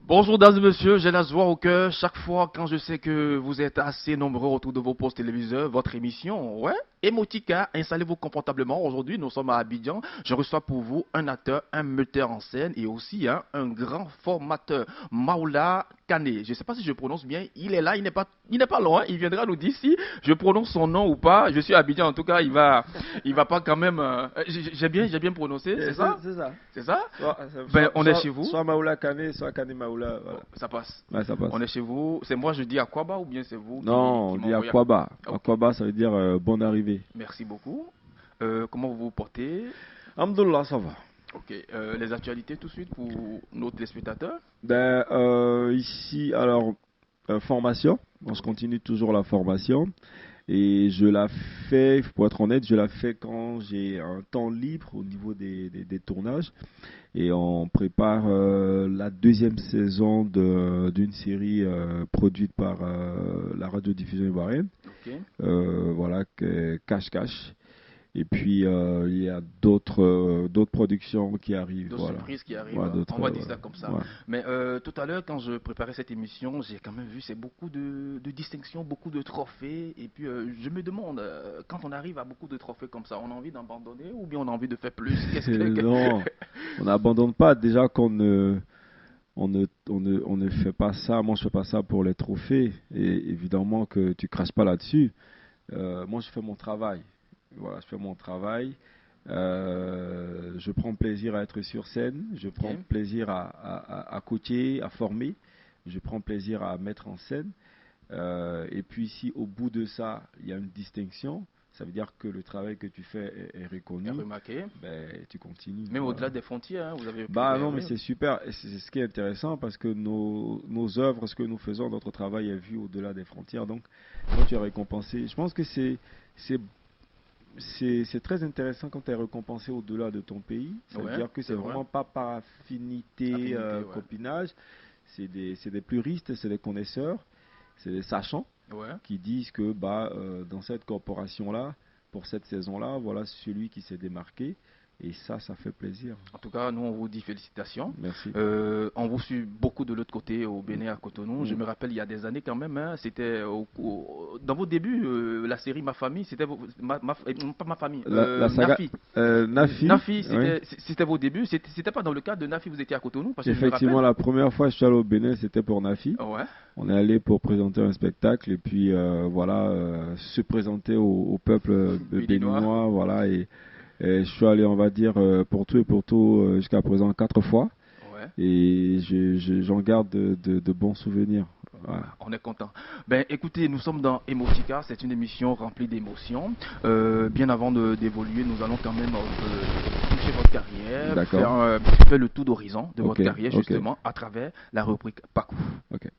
Bonjour, dames et messieurs, j'ai la joie au cœur chaque fois quand je sais que vous êtes assez nombreux autour de vos postes téléviseurs, votre émission, ouais. Emotica, installez-vous confortablement. Aujourd'hui, nous sommes à Abidjan. Je reçois pour vous un acteur, un metteur en scène et aussi un grand formateur, Maoula Kane. Je ne sais pas si je prononce bien. Il est là, il n'est pas loin. Il viendra nous dire si je prononce son nom ou pas. Je suis à Abidjan, en tout cas, il va pas quand même. J'ai bien prononcé, c'est ça? C'est ça. C'est ça? Ben, Soit, on est chez vous. soit Maoula Kane, soit Kane Maoula. Voilà. Ça passe. Ouais, ça passe. On est chez vous. C'est moi, je dis Akwaba ou bien c'est vous Non, qui on dit m'envoyez Akwaba. Ok. Akwaba, ça veut dire bonne arrivée. Merci beaucoup. Comment vous vous portez? Alhamdoulilah, ça va. Ok. Les actualités tout de suite pour nos téléspectateurs? Ici, alors, formation. On se continue toujours la formation. Et je la fais, pour être honnête, je la fais quand j'ai un temps libre au niveau des tournages. Et on prépare la deuxième saison d'une série produite par la radiodiffusion ivoirienne. Ok. Voilà, Cache Cache. Et puis il y a d'autres productions qui arrivent. D'autres Voilà. surprises qui arrivent. Ouais, On va dire ça comme ça. ouais. Mais tout à l'heure, quand je préparais cette émission, j'ai quand même vu c'est beaucoup de distinctions, beaucoup de trophées. Et puis je me demande, quand on arrive à beaucoup de trophées comme ça, on a envie d'abandonner ou bien on a envie de faire plus? Non, on n'abandonne pas. Déjà on ne fait pas ça. Moi, je fais pas ça pour les trophées. Et évidemment que tu craches pas là-dessus. Moi, je fais mon travail. Voilà, je fais mon travail. Je prends plaisir à être sur scène. Je prends Ok. plaisir à coacher, à former. Je prends plaisir à mettre en scène. Et puis, si au bout de ça, il y a une distinction, ça veut dire que le travail que tu fais est reconnu. J'ai remarqué. Ben, tu continues. Même Voilà. au-delà des frontières, hein, vous avez pu. Bah non, mais Oui. c'est super. Et c'est ce qui est intéressant parce que nos œuvres, ce que nous faisons, notre travail est vu au-delà des frontières. Donc, quand tu es récompensé, je pense que c'est c'est très intéressant quand tu es récompensé au-delà de ton pays. Ça veut Ouais, dire que c'est c'est vrai. vraiment pas par affinité, Affinité, ouais. copinage. C'est des puristes, c'est des connaisseurs, c'est des sachants Ouais. qui disent que dans cette corporation-là, pour cette saison-là, voilà celui qui s'est démarqué. Et ça fait plaisir. En tout cas, nous, on vous dit félicitations. Merci. On vous suit beaucoup de l'autre côté, au Bénin, à Cotonou. Je Mm. me rappelle, il y a des années quand même, hein, c'était dans vos débuts, la série Ma Famille, c'était pas Ma Famille, La saga Nafi. Nafi, Nafi, oui. c'était vos débuts. C'était pas dans le cadre de Nafi, vous étiez à Cotonou, parce que je me Effectivement, rappelle. la première fois que je suis allé au Bénin, c'était pour Nafi. Ouais, On est allé pour présenter un spectacle et puis voilà, se présenter au peuple béninois. béninois, voilà. Et je suis allé, on va dire, pour tout et pour tout jusqu'à présent 4 fois. Ouais. Et j'en garde de bons souvenirs. Voilà. On est content. Ben, écoutez, nous sommes dans Emotica, c'est une émission remplie d'émotions. Bien avant d'évoluer, nous allons quand même toucher votre carrière, D'accord. faire le tour d'horizon de votre Ok, carrière, ok. justement, à travers la rubrique Pakou. Ok.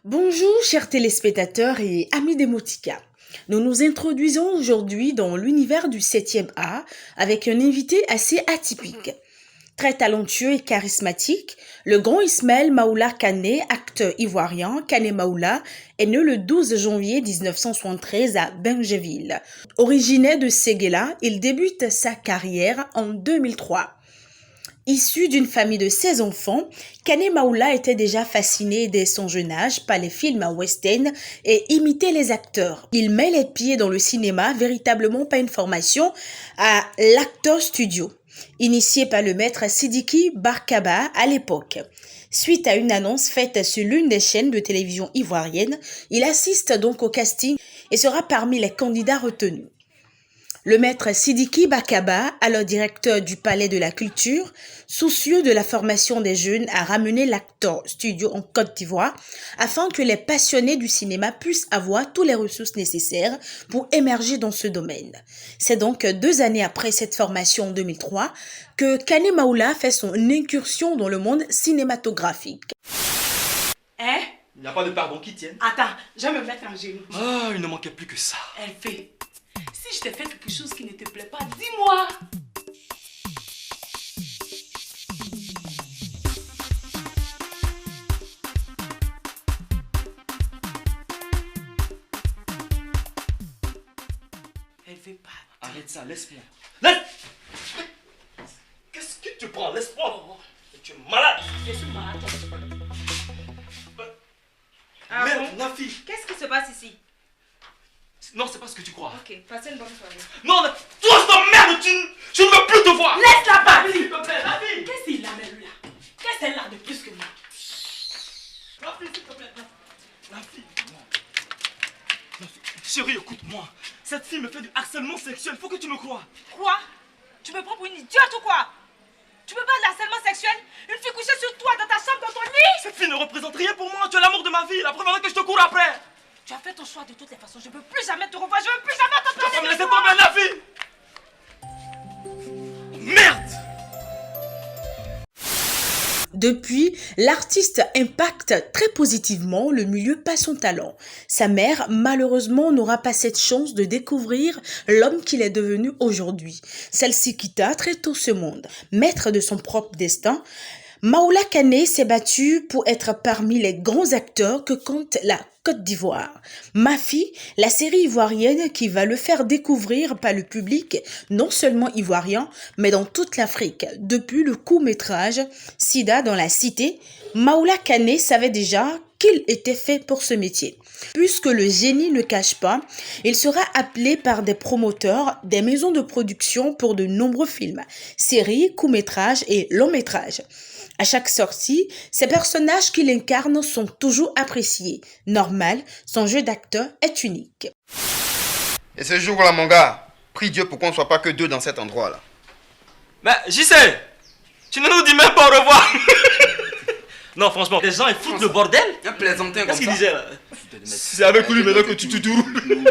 Bonjour chers téléspectateurs et amis d'Emotica. Nous nous introduisons aujourd'hui dans l'univers du 7e A avec un invité assez atypique. Très talentueux et charismatique, le grand Ismaël Maoula Kane, acteur ivoirien, Kane Maoula, est né le 12 janvier 1973 à Bengeville. Originaire de Séguéla, il débute sa carrière en 2003. Issu d'une famille de 16 enfants, Kane Maoula était déjà fasciné dès son jeune âge par les films western et imitait les acteurs. Il met les pieds dans le cinéma véritablement par une formation à l'Actor Studio, initié par le maître Sidiki Barkaba à l'époque. Suite à une annonce faite sur l'une des chaînes de télévision ivoirienne, il assiste donc au casting et sera parmi les candidats retenus. Le maître Sidiki Bakaba, alors directeur du Palais de la Culture, soucieux de la formation des jeunes, a ramené l'Actor Studio en Côte d'Ivoire afin que les passionnés du cinéma puissent avoir toutes les ressources nécessaires pour émerger dans ce domaine. C'est donc 2 années après cette formation en 2003 que Kane Maoula fait son incursion dans le monde cinématographique. Hein? Il n'y a pas de pardon qui tienne. Attends, je vais me mettre en genoux. Ah, il ne manquait plus que ça. Elle fait. Si je t'ai fait quelque chose qui ne te plaît pas, dis-moi. Elle veut pas. Arrête ça, laisse-moi. Laisse. prends, laisse-moi. Tu es malade. Je suis malade. Ah Merde, bon? Nafi. Qu'est-ce qui se passe ici? Non, c'est pas ce que tu crois. Ok, passez une bonne soirée. Non, toi, c'est ta merde, je ne veux plus te voir. Laisse-la parler. S'il te plaît, Nafi. Qu'est-ce qu'il a même lui là? Qu'est-ce qu'elle a de plus que moi? Nafi, s'il te plaît, Nafi. Nafi. Chérie, écoute-moi. Cette fille me fait du harcèlement sexuel, faut que tu me crois. Quoi? Tu me prends pour une idiote ou quoi? Tu peux pas de harcèlement sexuel? Une fille couchée sur toi dans ta chambre, dans ton lit? Cette fille ne représente rien pour moi, tu es l'amour de ma vie, la preuve que je te cours après. Tu as fait ton choix de toutes les façons. Je ne peux plus jamais te revoir. Je ne veux plus jamais Tu vas t'entendre. me laisser tomber, Nafi. Merde. Depuis, l'artiste impacte très positivement le milieu par son talent. Sa mère, malheureusement, n'aura pas cette chance de découvrir l'homme qu'il est devenu aujourd'hui. Celle-ci quitta très tôt ce monde. Maître de son propre destin, Maoula Kane s'est battu pour être parmi les grands acteurs que compte la Côte d'Ivoire. Mafi, la série ivoirienne qui va le faire découvrir par le public, non seulement ivoirien, mais dans toute l'Afrique. Depuis le court-métrage Sida dans la cité, Maoula Kane savait déjà qu'il était fait pour ce métier. Puisque le génie ne cache pas, il sera appelé par des promoteurs, des maisons de production pour de nombreux films, séries, courts-métrages et longs-métrages. À chaque sortie, ces personnages qu'il incarne sont toujours appréciés. Normal, son jeu d'acteur est unique. Et ce jour-là, mon gars, prie Dieu pour qu'on ne soit pas que deux dans cet endroit-là. Mais j'y sais. Tu ne nous dis même pas au revoir. Non, franchement, les gens ils foutent le bordel. Un plaisantin comme Qu'est-ce qu'il ça. disait là? C'est avec lui maintenant que tu te roules.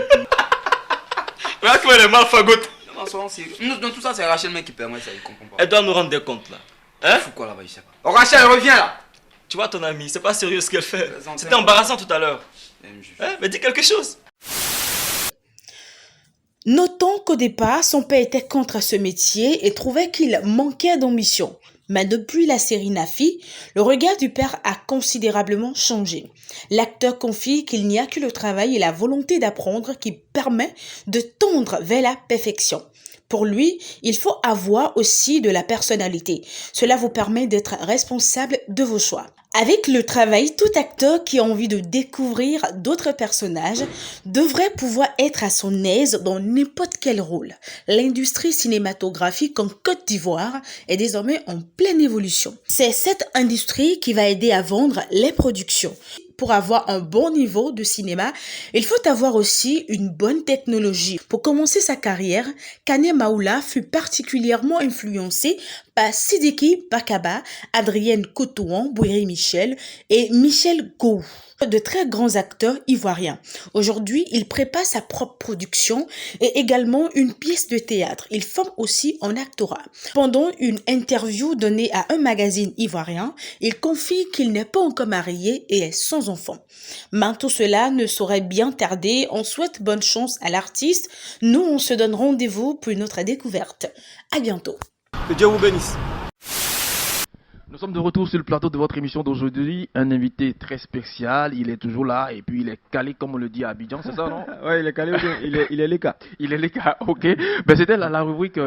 Regarde comment elle est mal fagote. Non, soyons sérieux. Dans tout ça, c'est Rachel même qui permet ça, il comprend pas. Elle doit nous rendre des comptes là. Hein? Fou quoi là-bas, je sais pas. Oh Rachel, reviens là. Tu vois ton ami, c'est pas sérieux ce qu'elle fait. Plaisantin. C'était embarrassant tout à l'heure. Elle me juge. Hein? Mais dis quelque chose. Notons qu'au départ, son père était contre ce métier et trouvait qu'il manquait d'ambition. Mais depuis la série Nafi, le regard du père a considérablement changé. L'acteur confie qu'il n'y a que le travail et la volonté d'apprendre qui permet de tendre vers la perfection. Pour lui, il faut avoir aussi de la personnalité. Cela vous permet d'être responsable de vos choix. Avec le travail, tout acteur qui a envie de découvrir d'autres personnages devrait pouvoir être à son aise dans n'importe quel rôle. L'industrie cinématographique en Côte d'Ivoire est désormais en pleine évolution. C'est cette industrie qui va aider à vendre les productions. Pour avoir un bon niveau de cinéma, il faut avoir aussi une bonne technologie. Pour commencer sa carrière, Kane Maoula fut particulièrement influencé par Sidiki Bakaba, Adrienne Cotouan, Bouiri Michel et Michel Gou, de très grands acteurs ivoiriens. Aujourd'hui, il prépare sa propre production et également une pièce de théâtre. Il forme aussi en actorat. Pendant une interview donnée à un magazine ivoirien, il confie qu'il n'est pas encore marié et est sans enfant. Mais tout cela ne saurait bien tarder. On souhaite bonne chance à l'artiste. Nous, on se donne rendez-vous pour une autre découverte. À bientôt. Que Dieu vous bénisse. Nous sommes de retour sur le plateau de votre émission d'aujourd'hui. Un invité très spécial. Il est toujours là et puis il est calé, comme on le dit à Abidjan, c'est ça, non? Ouais, il est calé, il est les cas. Il est les gars, ok. Ben, c'était la rubrique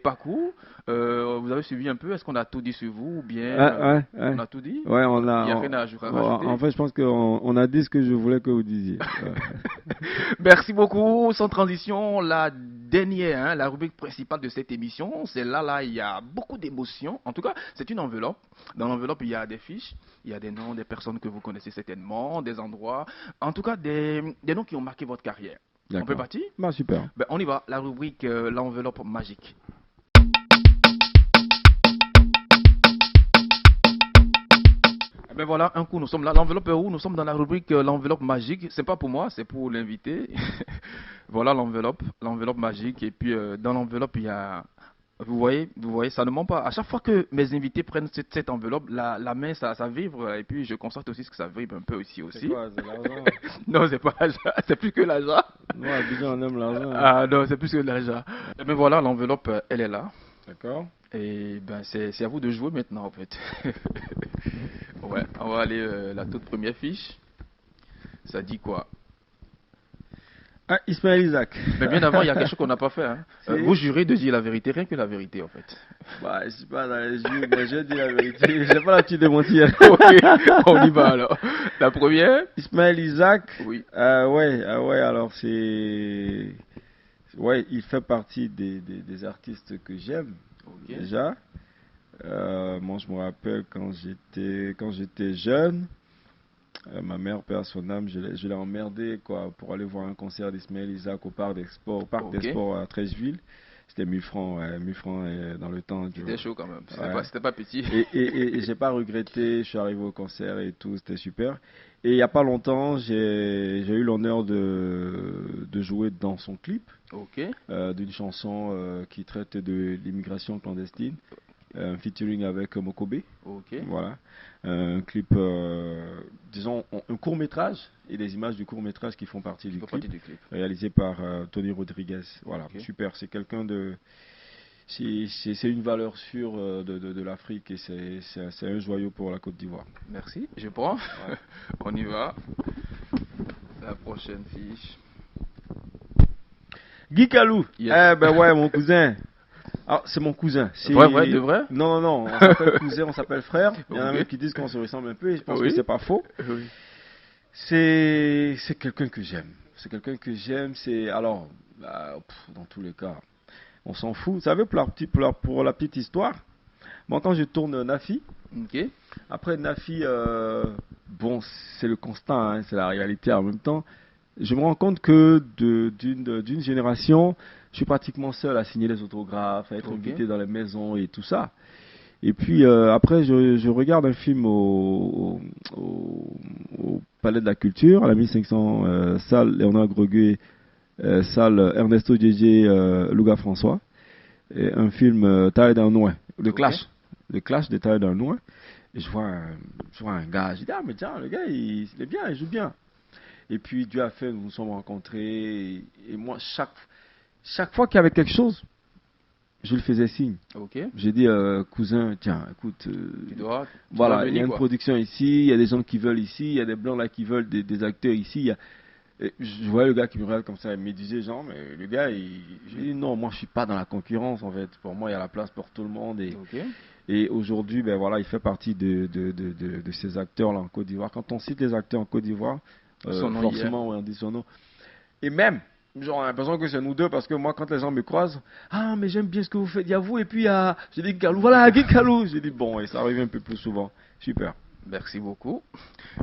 parcours. Vous avez suivi un peu. Est-ce qu'on a tout dit sur vous ou bien Ouais. on a tout dit? Ouais, Il n'y a rien à rajouter. En fait, je pense qu'on a dit ce que je voulais que vous disiez. Ouais. Merci beaucoup. Sans transition, la dernière, hein, la rubrique principale de cette émission, c'est là, il y a beaucoup d'émotions. En tout cas, c'est une enveloppe. Dans l'enveloppe, il y a des fiches, il y a des noms des personnes que vous connaissez certainement, des endroits, en tout cas des noms qui ont marqué votre carrière. On peut partir? Bah, super. Ben, on y va. La rubrique, l'enveloppe magique. Ben voilà, un coup, nous sommes là. L'enveloppe est où? Nous sommes dans la rubrique l'enveloppe magique. C'est pas pour moi, c'est pour l'invité. Voilà l'enveloppe magique. Et puis dans l'enveloppe, il y a. Vous voyez, ça ne ment pas. À chaque fois que mes invités prennent cette enveloppe, la main, ça vibre. Et puis je constate aussi que ça vibre un peu ici aussi. C'est quoi? C'est l'argent? Non, c'est pas l'argent. C'est plus que l'argent. Moi, Abidjan, on aime l'argent. Ah non, c'est plus que l'argent. Mais voilà, l'enveloppe, elle est là. D'accord. Et ben c'est à vous de jouer maintenant en fait. Ouais, on va aller la toute première fiche. Ça dit quoi? Ah, Ismaël Isaac. Mais bien avant, il y a quelque chose qu'on n'a pas fait. Hein. C'est- Vous jurez de dire la vérité, rien que la vérité en fait. Bah, je suis pas dans les yeux, mais je dis la vérité. J'ai pas l'habitude de mentir. Ok, on y va alors. La première? Ismaël Isaac. Oui. Ouais, alors c'est. Ouais, il fait partie des artistes que j'aime, Ok. déjà. Moi, je me rappelle quand j'étais jeune, ma mère, père son âme, je l'ai emmerdé quoi, pour aller voir un concert d'Ismaël Isaac au parc Ok. des sports à Trècheville. C'était 1000 francs, ouais, 1000 francs dans le temps. C'était chaud quand même. Ouais. C'était pas petit. Et j'ai pas regretté, je suis arrivé au concert et tout, c'était super. Et il y a pas longtemps, j'ai eu l'honneur de jouer dans son clip Ok. d'une chanson qui traite de l'immigration clandestine, un featuring avec Mokobe. Ok. Voilà. Un clip, disons, un court-métrage et des images du court-métrage qui font partie du Fait clip, partie du clip. réalisé par Tony Rodriguez. Voilà, Ok. super. C'est quelqu'un de. C'est une valeur sûre de l'Afrique et c'est un joyau pour la Côte d'Ivoire. Merci. Je prends. On y va. La prochaine fiche. Guy Kalou. Yes. Eh ben ouais, mon cousin. Ah, c'est mon cousin. C'est- Vrai, de vrai? Non, non, non. On s'appelle cousin, on s'appelle frère. Il y en a Ok. même qui disent qu'on se ressemble un peu et je pense Oui. que c'est pas faux. Oui. C'est quelqu'un que j'aime. C'est quelqu'un que j'aime. C'est alors dans tous les cas, on s'en fout. Vous savez pour la petite histoire. Moi quand je tourne Nafi, Ok. après Nafi, bon c'est le constat, hein, c'est la réalité en même temps. Je me rends compte que d'une génération, je suis pratiquement seul à signer les autographes, à être Ok. invité dans les maisons et tout ça. Et puis après, je regarde un film au Palais de la Culture, à la 1500 salle Léonard Greguet, salle Ernesto Djedje, Louga François. Et un film Taille d'un Noin, le Ok. Clash. Le Clash de Taille d'un Noin. Et je vois un gars, je dis, ah mais tiens, le gars, il est bien, il joue bien. Et puis Dieu a fait, nous nous sommes rencontrés. Et moi, chaque fois qu'il y avait quelque chose, je lui faisais signe. Ok. J'ai dit, cousin, tiens, écoute, Tu dois voilà, il y a venir, une quoi. production ici, il y a des gens qui veulent ici, il y a des blancs là qui veulent des acteurs ici. Et je voyais le gars qui me regarde comme ça, il me disait, genre, mais le gars, je lui dis, non, moi je suis pas dans la concurrence en fait. Pour moi, il y a la place pour tout le monde. Ok. Et aujourd'hui, ben voilà, il fait partie de ces acteurs là en Côte d'Ivoire. Quand on cite les acteurs en Côte d'Ivoire, Son nom forcément, ouais, on dit son nom. Et même, genre, on a l'impression que c'est nous deux parce que moi, quand les gens me croisent, ah, mais j'aime bien ce que vous faites. Il y a vous et puis il y a. J'ai dit Galou, voilà, Guy Galou. J'ai dit bon, et ça arrive un peu plus souvent. Super. Merci beaucoup.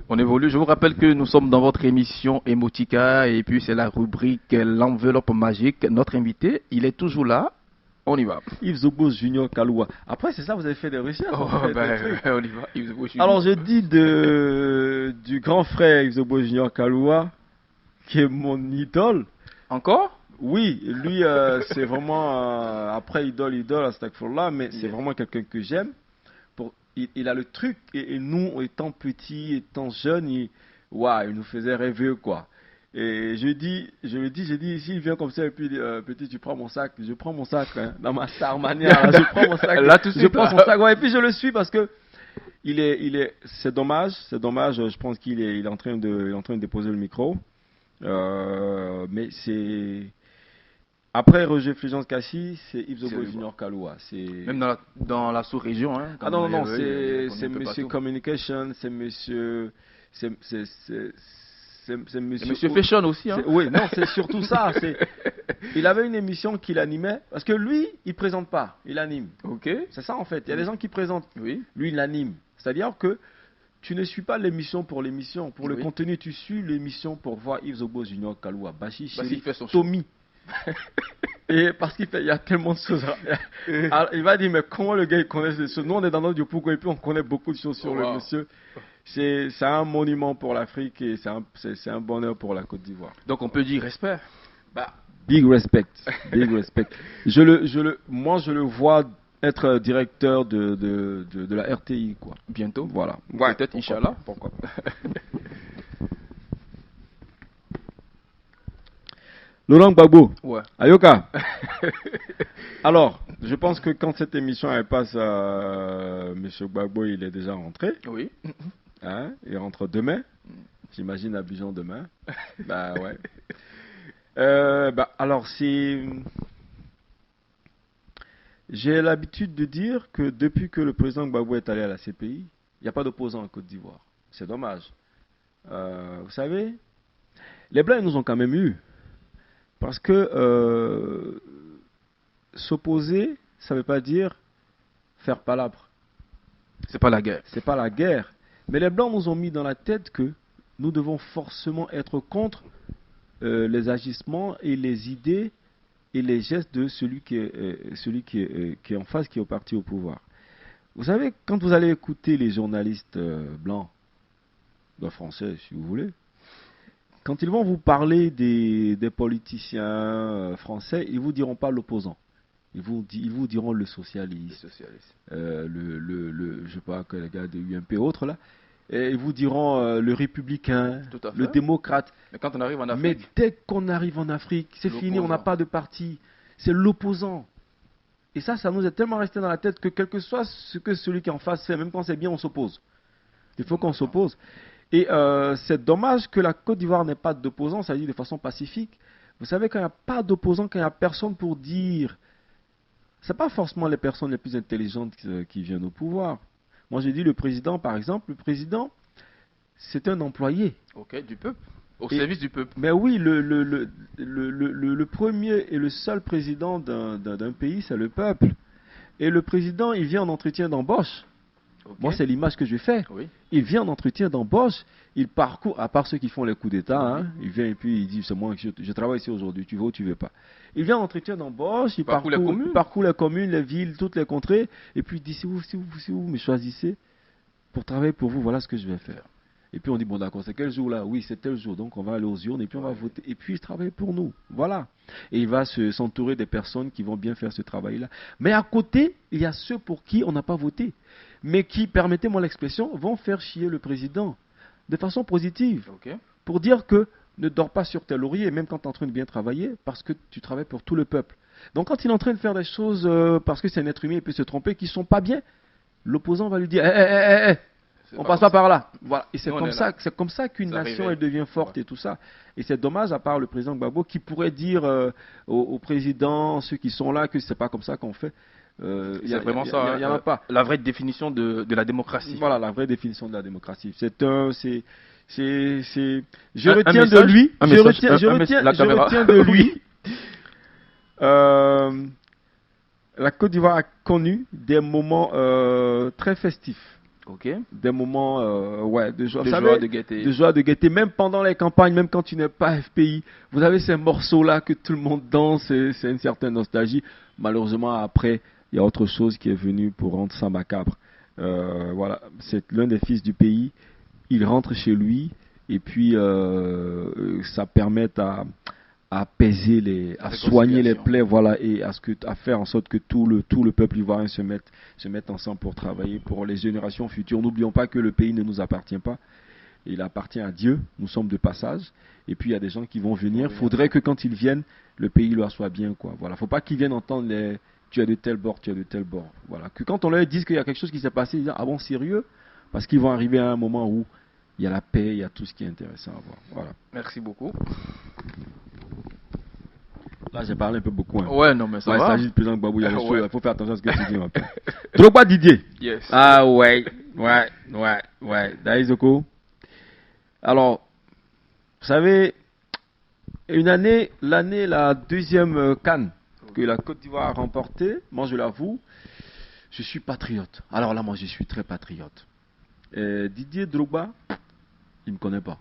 On évolue. Je vous rappelle que nous sommes dans votre émission Emotica et puis c'est la rubrique L'enveloppe magique. Notre invité, il est toujours là. On y va. Yves Zobos Junior Kaloua. Après, c'est ça, vous avez fait des recherches. Oh, vous avez fait des trucs. on y va. Yves Zobos Junior. Alors, je dis du grand frère Yves Zobos Junior Kaloua, qui est mon idole. Encore? Oui, lui, c'est vraiment, après idole, à Stakfurlah, mais c'est Yes. vraiment quelqu'un que j'aime. Il a le truc, et nous, étant petits, étant jeunes, waouh, il nous faisait rêver, quoi. Et j'ai dit, s'il vient comme ça, et puis petit, tu prends mon sac, je prends mon sac, hein, dans ma star manière, là, je prends mon sac, Là, tout de je suite, prends là. son sac, ouais, et puis je le suis parce que c'est dommage, je pense qu'il est en train de déposer le micro, mais c'est. Après Roger Fulgence Kassi, c'est Yves C'est Zobo lui, Junior Kaloua. Même dans la sous-région. Hein, Ah non, non, comme c'est un peu monsieur partout. Communication, c'est monsieur. C'est Et monsieur. Monsieur Fashion aussi. Hein. Oui, non, c'est surtout ça. Il avait une émission qu'il animait. Parce que lui, il présente pas, il anime. Ok. C'est ça en fait. Il y a des gens qui présentent. Oui. Lui, il anime. C'est-à-dire que tu ne suis pas l'émission pour l'émission. Pour le Oui. contenu, tu suis l'émission pour voir Yves Zobo Junior Kaloua, Bachi, Parce Chéri, qu'il fait son show. Tommy. Et parce il y a tellement de choses. Alors, il va dire, mais comment le gars il connaît ces choses? Nous, on est dans notre Dieu pourquoi et puis on connaît beaucoup de choses sur Oh, le wow. monsieur. C'est un monument pour l'Afrique et c'est un bonheur pour la Côte d'Ivoire. Donc on peut dire respect. Bah, big respect. Big respect. Moi, je le vois être directeur de la RTI, quoi. Bientôt. Voilà. Peut-être, pourquoi Inch'Allah. pas, pourquoi pas. Laurent Gbagbo. Ouais. Ayoka. Alors, je pense que quand cette émission elle passe, Monsieur Gbagbo, il est déjà rentré. Oui. Hein, il rentre demain. J'imagine à Abidjan demain. Bah ouais. Alors, j'ai l'habitude de dire que depuis que le président Gbagbo est allé à la CPI, il n'y a pas d'opposant en Côte d'Ivoire. C'est dommage. Vous savez, les Blancs ils nous ont quand même eu. Parce que s'opposer, ça ne veut pas dire faire palabre. C'est pas la guerre. C'est pas la guerre. Mais les Blancs nous ont mis dans la tête que nous devons forcément être contre les agissements et les idées et les gestes de celui qui est en face, qui est au parti au pouvoir. Vous savez, quand vous allez écouter les journalistes blancs, français si vous voulez, quand ils vont vous parler des politiciens français, ils ne vous diront pas l'opposant. Ils vous diront le socialiste, je sais pas, que les gars de UMP autres là. Et ils vous diront le républicain, le démocrate. Mais quand on arrive en Afrique. Mais dès qu'on arrive en Afrique, c'est fini, on n'a pas de parti. C'est l'opposant. Et ça nous est tellement resté dans la tête que quel que soit ce que celui qui est en face fait, même quand c'est bien, on s'oppose. Il faut qu'on s'oppose. Et c'est dommage que la Côte d'Ivoire n'ait pas d'opposant, ça dit de façon pacifique. Vous savez, quand il n'y a pas d'opposant, quand il n'y a personne pour dire... Ce n'est pas forcément les personnes les plus intelligentes qui viennent au pouvoir. Moi, j'ai dit le président, par exemple, le président, c'est un employé. Ok, du peuple. Au service du peuple. Mais oui, le premier et le seul président d'un pays, c'est le peuple. Et le président, il vient en entretien d'embauche. Okay. Moi, c'est l'image que je fais. Oui. Il vient en entretien d'embauche, il parcourt, à part ceux qui font les coups d'État, hein, il vient et puis il dit, c'est moi, je travaille ici aujourd'hui, tu veux ou tu veux pas. Il vient en entretien d'embauche, il parcourt les communes, les villes, toutes les contrées, et puis il dit, si vous me choisissez pour travailler pour vous, voilà ce que je vais faire. Et puis on dit, bon d'accord, c'est quel jour là? Oui, c'est tel jour, donc on va aller aux urnes et puis on va voter. Et puis il travaille pour nous, voilà. Et il va s'entourer des personnes qui vont bien faire ce travail-là. Mais à côté, il y a ceux pour qui on n'a pas voté, mais qui, permettez-moi l'expression, vont faire chier le président de façon positive. Okay. Pour dire que ne dors pas sur tes lauriers, même quand tu es en train de bien travailler, parce que tu travailles pour tout le peuple. Donc quand il est en train de faire des choses, parce que c'est un être humain, il peut se tromper, qui ne sont pas bien, l'opposant va lui dire, on passe pas par là. Voilà. Et c'est comme ça qu'une nation elle devient forte et tout ça. Et c'est dommage, à part le président Gbagbo, qui pourrait dire au président, ceux qui sont là, que c'est pas comme ça qu'on fait. C'est vraiment ça. Il n'y en a pas. La vraie définition de la démocratie. Voilà, la vraie définition de la démocratie. Je retiens de lui. Je retiens de lui. La Côte d'Ivoire a connu des moments très festifs. Okay. Des moments de joie, de gaieté. De joie, de gaieté. Même pendant les campagnes, même quand tu n'es pas FPI, vous avez ces morceaux-là que tout le monde danse, c'est une certaine nostalgie. Malheureusement, après, il y a autre chose qui est venu pour rendre ça macabre. Voilà, c'est l'un des fils du pays. Il rentre chez lui et puis ça permet à apaiser à soigner les plaies, voilà, et à faire en sorte que tout le peuple ivoirien se mette ensemble pour travailler pour les générations futures. N'oublions pas que le pays ne nous appartient pas, il appartient à Dieu. Nous sommes de passage, et puis il y a des gens qui vont venir. Il faudrait que quand ils viennent, le pays leur soit bien, quoi. Voilà, faut pas qu'ils viennent entendre tu es de tel bord, tu es de tel bord. Voilà, que quand on leur dit qu'il y a quelque chose qui s'est passé, ils disent ah bon, sérieux, parce qu'ils vont arriver à un moment où il y a la paix, il y a tout ce qui est intéressant à voir. Voilà. Merci beaucoup. Là, j'ai parlé un peu beaucoup. Hein. Ouais, non, mais ça va. Il s'agit de président Gbagbo, il y a des choses, il faut faire attention à ce que tu dis. Drogba Didier. Yes. Ah ouais. Daïzoko. Alors, vous savez, la deuxième CAN que la Côte d'Ivoire a remportée, moi je l'avoue, je suis patriote. Alors là, moi je suis très patriote. Didier Drogba, il ne me connaît pas.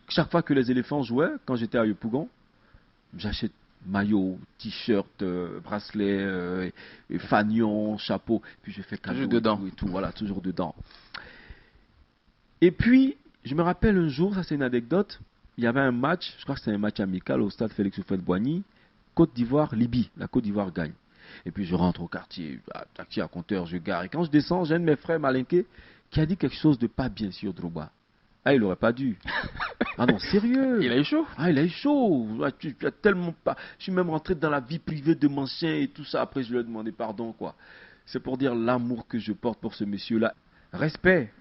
Chaque fois que les éléphants jouaient, quand j'étais à Yopougon, j'achète maillot, t-shirt, bracelet, fanion, chapeau, puis je fais cadeau et tout, voilà, toujours dedans. Et puis, je me rappelle un jour, ça c'est une anecdote, il y avait un match, je crois que c'était un match amical au stade Félix Houphouët-Boigny, Côte d'Ivoire-Libye, la Côte d'Ivoire gagne. Et puis je rentre au quartier, taxi à compteur, je gare, et quand je descends, j'ai un de mes frères malinqués qui a dit quelque chose de pas bien sur Drogba. Ah, il aurait pas dû. Ah non, sérieux. Il a eu chaud. Ah, il a eu chaud. Tu as tellement pas. Je suis même rentré dans la vie privée de mon chien et tout ça. Après, je lui ai demandé pardon, quoi. C'est pour dire l'amour que je porte pour ce monsieur-là. Respect.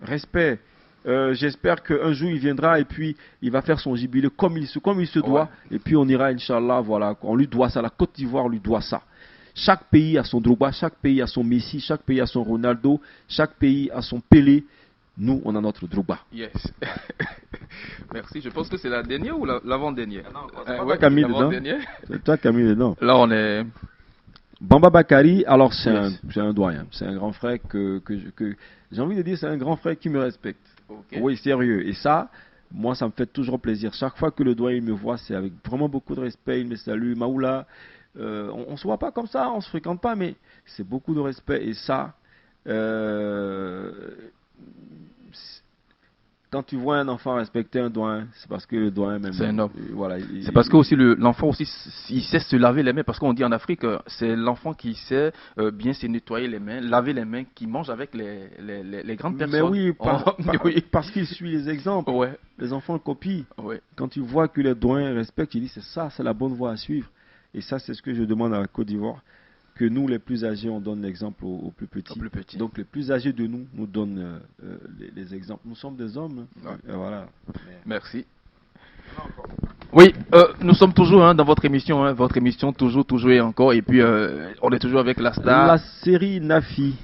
J'espère qu'un jour il viendra et puis il va faire son jubilé comme il se doit. Et puis on ira, Inch'Allah, voilà. On lui doit ça. La Côte d'Ivoire lui doit ça. Chaque pays a son Drogba, chaque pays a son Messi, chaque pays a son Ronaldo, chaque pays a son Pelé. Nous, on a notre Drogba. Yes. Merci. Je pense que c'est la dernière ou l'avant-dernière. C'est toi qui as mis dedans. C'est toi qui as mis dedans. Là, on est. Bamba Bakari, alors c'est un doyen. C'est un grand frère que j'ai envie de dire, c'est un grand frère qui me respecte. Okay. Oui, sérieux. Et ça, moi, ça me fait toujours plaisir. Chaque fois que le doyen me voit, c'est avec vraiment beaucoup de respect. Il me salue. Maoula. On ne se voit pas comme ça, on ne se fréquente pas, mais c'est beaucoup de respect. Et ça, quand tu vois un enfant respecter un doyen, c'est parce que le doyen même. C'est un homme. Voilà, c'est parce que aussi l'enfant aussi, il sait se laver les mains. Parce qu'on dit en Afrique, c'est l'enfant qui sait bien se nettoyer les mains, laver les mains, qui mange avec les grandes personnes. Mais oui, parce qu'il suit les exemples. Ouais. Les enfants copient. Ouais. Quand tu vois que les doyens respectent, tu dis c'est ça, c'est la bonne voie à suivre. Et ça, c'est ce que je demande à la Côte d'Ivoire, que nous, les plus âgés, on donne l'exemple aux plus petits. Donc, les plus âgés de nous donnent les exemples. Nous sommes des hommes. Voilà. Merci. Oui, nous sommes toujours dans votre émission, toujours et encore. Et puis, on est toujours avec la star. La série Nafi.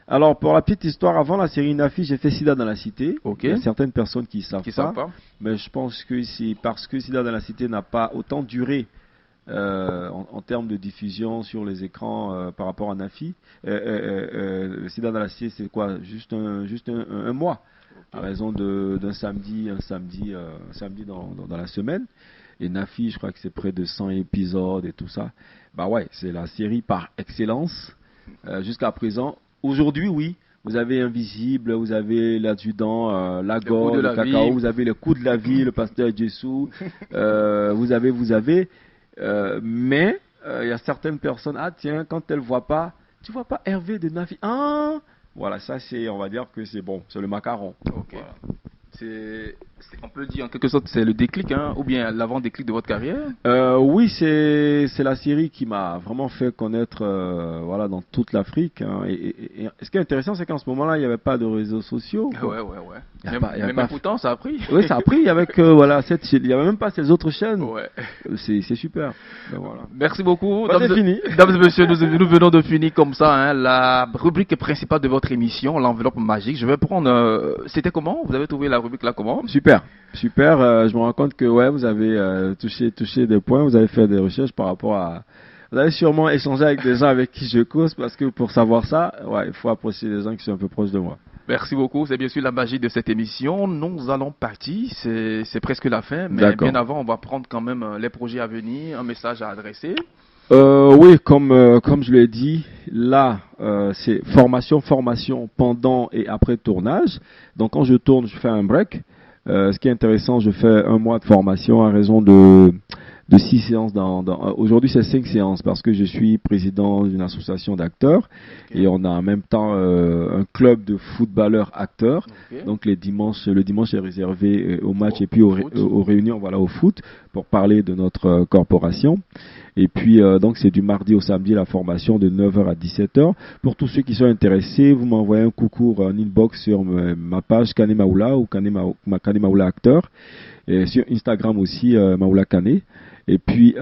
Alors, pour la petite histoire, avant la série Nafi, j'ai fait Sida dans la Cité. Okay. Il y a certaines personnes qui ne savent pas. Mais je pense que c'est parce que Sida dans la Cité n'a pas autant duré. En termes de diffusion sur les écrans par rapport à Nafi, Sida dans la Cité, c'est quoi? Juste un mois, okay. À raison d'un samedi dans la semaine. Et Nafi, je crois que c'est près de 100 épisodes et tout ça. Bah ouais, c'est la série par excellence jusqu'à présent. Aujourd'hui, oui. Vous avez Invisible, vous avez l'adjudant, Lagor, le Cacao, vous avez le coup de la vie, le pasteur Djessou, vous avez. Mais il y a certaines personnes, quand elles ne voient pas, tu vois pas Hervé de Nafi. Voilà, ça on va dire que c'est bon, c'est le macaron. Ok. Voilà. On peut dire en quelque sorte c'est le déclic, ou bien l'avant-déclic de votre carrière? Oui, c'est la série qui m'a vraiment fait connaître dans toute l'Afrique. Et ce qui est intéressant, c'est qu'en ce moment-là, il n'y avait pas de réseaux sociaux. Ouais. Mais pourtant, ça a pris. Oui, ça a pris avec il n'y avait même pas ces autres chaînes. Ouais. C'est super. Voilà. Merci beaucoup. C'est fini. Mesdames et messieurs, nous venons de finir comme ça la rubrique principale de votre émission, l'enveloppe magique. Je vais prendre. C'était comment? Vous avez trouvé la rubrique là comment? Super. Je me rends compte que vous avez touché des points, vous avez fait des recherches par rapport à. Vous avez sûrement échangé avec des gens avec qui je cause parce que pour savoir ça, il faut approcher des gens qui sont un peu proches de moi. Merci beaucoup, c'est bien sûr la magie de cette émission. Nous allons partir, c'est presque la fin, mais bien avant, on va prendre quand même les projets à venir, un message à adresser. Oui, comme je l'ai dit, là, c'est formation pendant et après tournage. Donc quand je tourne, je fais un break. Ce qui est intéressant, je fais un mois de formation à raison de 6 séances. Aujourd'hui, c'est 5 séances parce que je suis président d'une association d'acteurs et on a en même temps un club de footballeurs acteurs. Donc le dimanche est réservé au match et puis aux réunions, au foot pour parler de notre corporation. Et puis, donc, c'est du mardi au samedi, la formation de 9h à 17h. Pour tous ceux qui sont intéressés, vous m'envoyez un coucou en inbox sur ma page Kane Maoula ou Kane Maoula Acteur. Et sur Instagram aussi, Maoula Kane. Et puis,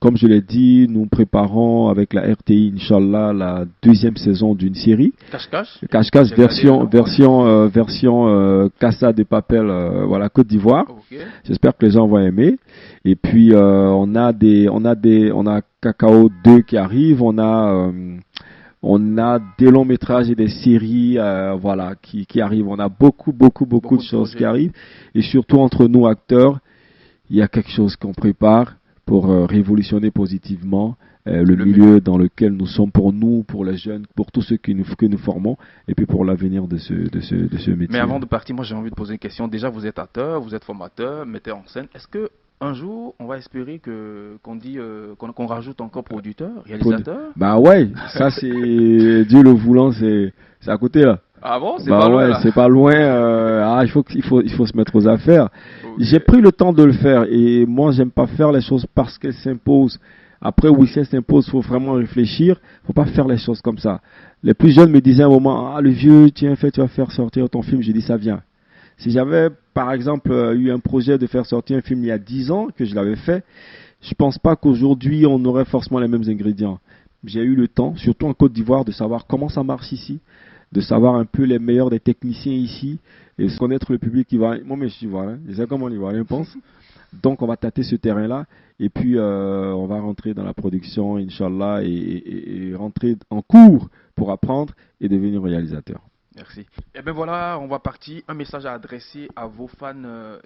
comme je l'ai dit, nous préparons avec la RTI, Inch'Allah, la 2e saison d'une série. Cache-cache version Casa de Papel, Côte d'Ivoire. Okay. J'espère que les gens vont aimer. Et puis, on a Cacao 2 qui arrive, on a des longs métrages et des séries, qui arrivent. On a beaucoup de choses qui arrivent. Et surtout, entre nous, acteurs, il y a quelque chose qu'on prépare pour révolutionner positivement le milieu dans lequel nous sommes, pour nous, pour les jeunes, pour tous ceux que nous formons, et puis pour l'avenir de ce métier. Mais avant de partir, moi j'ai envie de poser une question. Déjà, vous êtes acteur, vous êtes formateur, metteur en scène. Est-ce que un jour, on va espérer qu'on rajoute encore producteur, réalisateur? Bah ouais, ça c'est Dieu le voulant, c'est à côté là. Ah bon, c'est pas loin là. C'est pas loin. Il faut se mettre aux affaires. Okay. J'ai pris le temps de le faire et moi j'aime pas faire les choses parce qu'elles s'imposent Après, oui, ça s'impose, il faut vraiment réfléchir, il ne faut pas faire les choses comme ça. Les plus jeunes me disaient à un moment, ah le vieux, tiens, tu vas faire sortir ton film. J'ai dit, ça vient. Si j'avais, par exemple, eu un projet de faire sortir un film il y a 10 ans, que je l'avais fait, je pense pas qu'aujourd'hui, on aurait forcément les mêmes ingrédients. J'ai eu le temps, surtout en Côte d'Ivoire, de savoir comment ça marche ici, de savoir un peu les meilleurs des techniciens ici, et de connaître le public ivoirien. Moi, mais je suis ivoirien, je sais comment l'Ivoirien pense. Donc, on va tâter ce terrain-là, et puis on va rentrer dans la production, Inch'Allah, et rentrer en cours pour apprendre et devenir réalisateur. Merci. Et bien voilà, on va partir. Un message à adresser à vos fans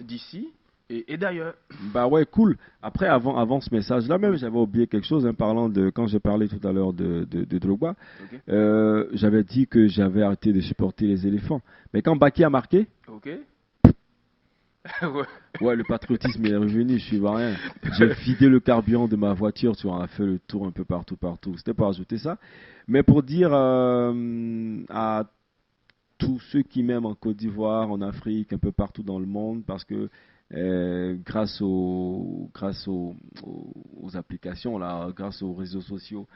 d'ici et d'ailleurs. Bah ouais, cool. Après, avant ce message-là, même, j'avais oublié quelque chose, hein, parlant de, quand j'ai parlé tout à l'heure de Drogba, Ok. j'avais dit que j'avais arrêté de supporter les éléphants. Mais quand Baki a marqué, Ok. Ouais. ouais, le patriotisme est revenu, je suis rien. J'ai vidé le carburant de ma voiture, tu vois, on a fait le tour un peu partout. C'était pour ajouter ça. Mais pour dire à tous ceux qui m'aiment en Côte d'Ivoire, en Afrique, un peu partout dans le monde, parce que grâce aux applications, là, grâce aux réseaux sociaux,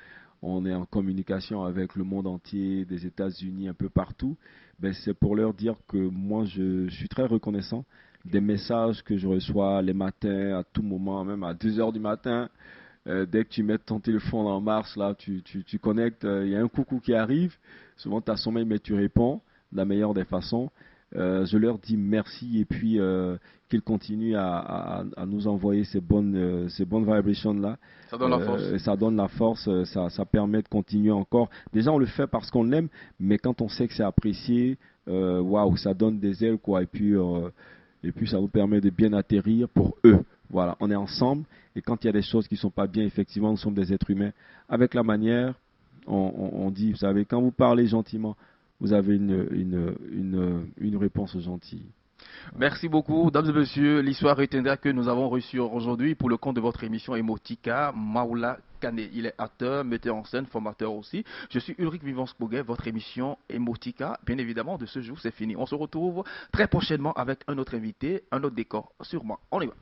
on est en communication avec le monde entier, des États-Unis, un peu partout. Ben, c'est pour leur dire que moi, je suis très reconnaissant des messages que je reçois les matins, à tout moment, même à 2 heures du matin. Dès que tu mets ton téléphone en marche, là, tu connectes, il y a un coucou qui arrive. Souvent, tu as sommeil, mais tu réponds de la meilleure des façons. Je leur dis merci et puis qu'ils continuent à nous envoyer ces bonnes vibrations-là. Ça donne la force. Ça donne la force, ça permet de continuer encore. Déjà, on le fait parce qu'on l'aime, mais quand on sait que c'est apprécié, waouh, ça donne des ailes, quoi. Et puis, ça nous permet de bien atterrir pour eux. Voilà, on est ensemble. Et quand il y a des choses qui ne sont pas bien, effectivement, nous sommes des êtres humains. Avec la manière, on dit, vous savez, quand vous parlez gentiment, vous avez une réponse gentille. Merci beaucoup, dames et messieurs. L'histoire retiendra que nous avons reçu aujourd'hui pour le compte de votre émission Emotica, Maoula Kane. Il est acteur, metteur en scène, formateur aussi. Je suis Ulrich Vivance Boguet, votre émission Emotica. Bien évidemment, de ce jour, c'est fini. On se retrouve très prochainement avec un autre invité, un autre décor. Sûrement. On y va.